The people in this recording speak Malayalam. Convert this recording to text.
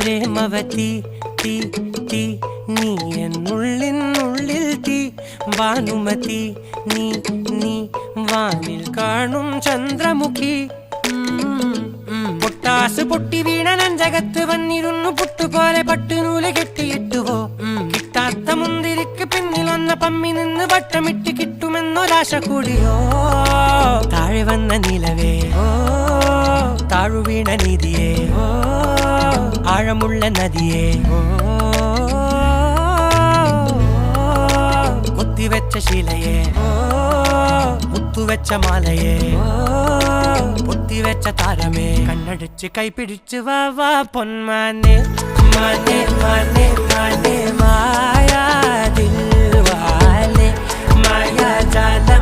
പ്രേമവതി തീ തീ നീ എന്നുള്ളിൽ തീ ഭാനുമതി നീ നീ വാനിൽ കാണും ചന്ദ്രമുഖി പൊട്ടാസ് പൊട്ടി വീണ നഞ്ചകത്ത് വന്നിരുന്നു പുട്ടുപോലെ പട്ടുനൂല് കെട്ടിയിട്ടുവോ കിട്ടാത്ത മുന്തിരിക്ക് പിന്നിലൊന്ന പമ്മി നിന്ന് വട്ടമിട്ട് കിട്ടുമെന്നൊരാശ കൂടിയോ താഴെ വന്ന നിലവേ ഓ താഴു വീണ നിധിയേ ഓ ആഴമുള്ള നദിയേ ഓ കൊത്തിവെച്ച ശിലയേ ഓ മുത്തുവെച്ച മാലയേ പൊത്തിവെച്ച താരമേ കണ്ണടിച്ച് കൈപിടിച്ച് വാ വാ പൊന്മാനെ മാനെ മാനെ മാനെ മായാ ദിൽവാലെ മായാ ജാല